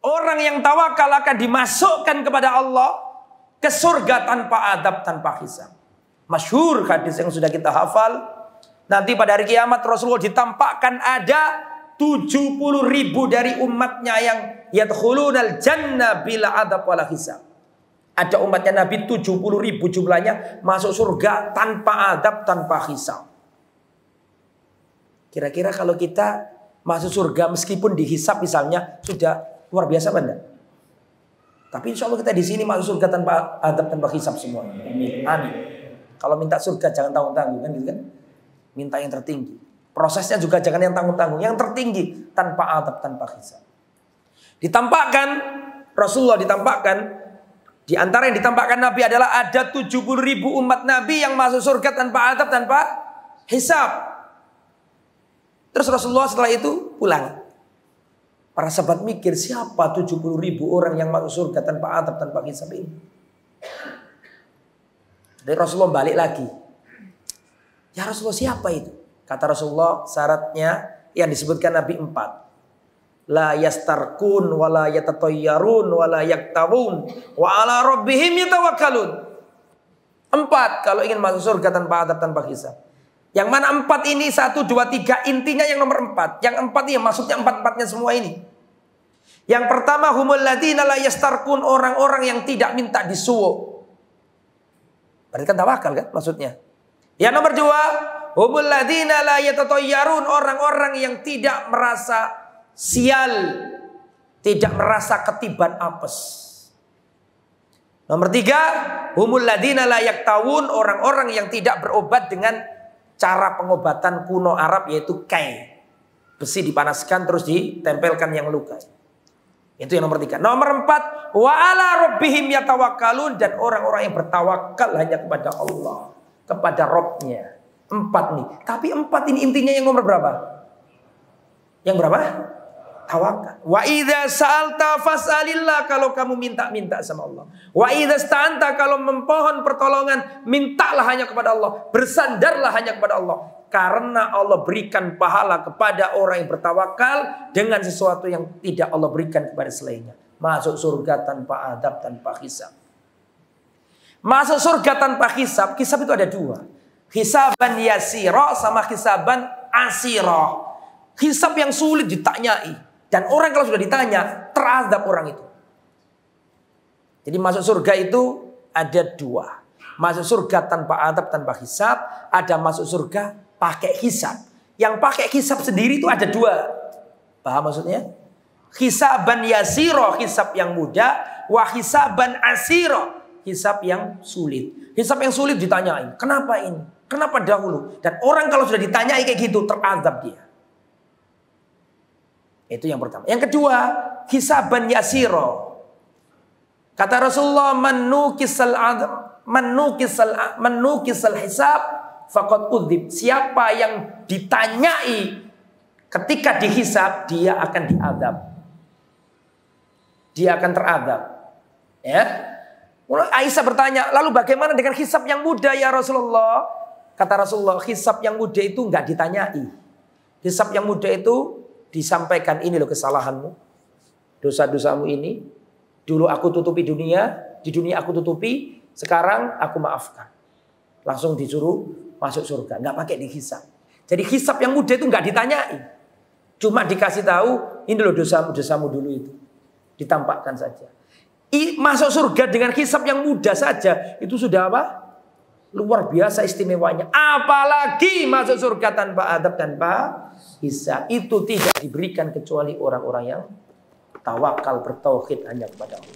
Orang yang tawakal akan dimasukkan kepada Allah ke surga tanpa adab, tanpa hisab. Masyhur hadis yang sudah kita hafal. Nanti pada hari kiamat Rasulullah ditampakkan ada 70.000 dari umatnya yang yadkhulunal jannah bila adab wala hisab. Ada umatnya Nabi 70.000 jumlahnya masuk surga tanpa adab, tanpa hisab. Kira-kira kalau kita masuk surga meskipun dihisab misalnya sudah luar biasa benda. Tapi insya Allah kita di sini masuk surga tanpa adab, tanpa hisab semua. Amin. Kalau minta surga jangan tanggung-tanggung kan gitu kan? Minta yang tertinggi. Prosesnya juga jangan yang tanggung-tanggung, yang tertinggi tanpa adab, tanpa hisab. Ditampakkan Rasulullah ditampakkan di antara yang ditampakkan Nabi adalah ada 70.000 umat Nabi yang masuk surga tanpa adab, tanpa hisab. Terus Rasulullah setelah itu pulang. Para sahabat mikir, siapa 70.000 orang yang masuk surga tanpa adab, tanpa hisab ini? Dari Rasulullah balik lagi. Ya Rasulullah, siapa itu? Kata Rasulullah, syaratnya yang disebutkan Nabi 4. La yastarkun, wa la yatatayyarun, wa la yaktawun, wa ala rabbihim yatawakkalun. 4 kalau ingin masuk surga tanpa adab, tanpa hisab. Yang mana 4 ini 1, 2, 3 intinya yang nomor 4. Yang 4 ini maksudnya 4-4-nya semua ini. Yang pertama humul ladzina la yastarkun, orang-orang yang tidak minta disuwo. Berarti kan tawakal kan maksudnya. Yang nomor 2 humul ladzina la yatatayyarun, orang-orang yang tidak merasa sial, tidak merasa ketiban apes. Nomor 3 humul ladzina la yaktawun, orang-orang yang tidak berobat dengan cara pengobatan kuno Arab yaitu kai. Besi dipanaskan terus ditempelkan yang luka. Itu yang nomor 3. Nomor 4 wa ala rabbihim yatawakkalun, dan orang-orang yang bertawakal hanya kepada Allah, kepada Rabbnya. 4 nih. Tapi 4 ini intinya yang nomor berapa? Yang berapa? Tawakal. Wa idza sa'alta fas'alillah, kalau kamu minta sama Allah. Wa idza sta'anta, kalau memohon pertolongan, mintalah hanya kepada Allah, bersandarlah hanya kepada Allah. Karena Allah berikan pahala kepada orang yang bertawakal dengan sesuatu yang tidak Allah berikan kepada selainnya. Masuk surga tanpa adab, tanpa hisab. Masuk surga tanpa hisab, hisab itu ada 2. Hisaban yasira sama hisaban asira. Hisab yang sulit ditanyai. Dan orang kalau sudah ditanya, terazab orang itu. Jadi masuk surga itu ada 2. Masuk surga tanpa adab, tanpa hisab. Ada masuk surga pakai hisab. Yang pakai hisab sendiri itu ada 2. Paham maksudnya? Hisaban yasiro, hisab yang mudah. Wa hisaban asiro, hisab yang sulit. Hisab yang sulit ditanyai. Kenapa ini? Kenapa dahulu? Dan orang kalau sudah ditanyai kayak gitu, terazab dia. Itu yang pertama. Yang kedua, hisaban yasiro. Kata Rasulullah, manukisal hisab faqad udzib. Siapa yang ditanyai ketika dihisab, dia akan diadab. Dia akan teradab. Ya. Aisyah bertanya, lalu bagaimana dengan hisab yang mudah ya Rasulullah? Kata Rasulullah, hisab yang mudah itu enggak ditanyai. Hisab yang mudah itu disampaikan, ini loh kesalahanmu, dosa-dosamu ini. Dulu aku tutupi dunia, di dunia aku tutupi, sekarang aku maafkan. Langsung disuruh masuk surga, nggak pakai dihisab. Jadi hisab yang mudah itu nggak ditanyai, cuma dikasih tahu, ini loh dosamu dulu itu, ditampakkan saja. Masuk surga dengan hisab yang mudah saja, itu sudah apa? Luar biasa istimewanya. Apalagi masuk surga tanpa adab, tanpa hisab. Itu tidak diberikan kecuali orang-orang yang tawakal, bertauhid hanya kepada Allah.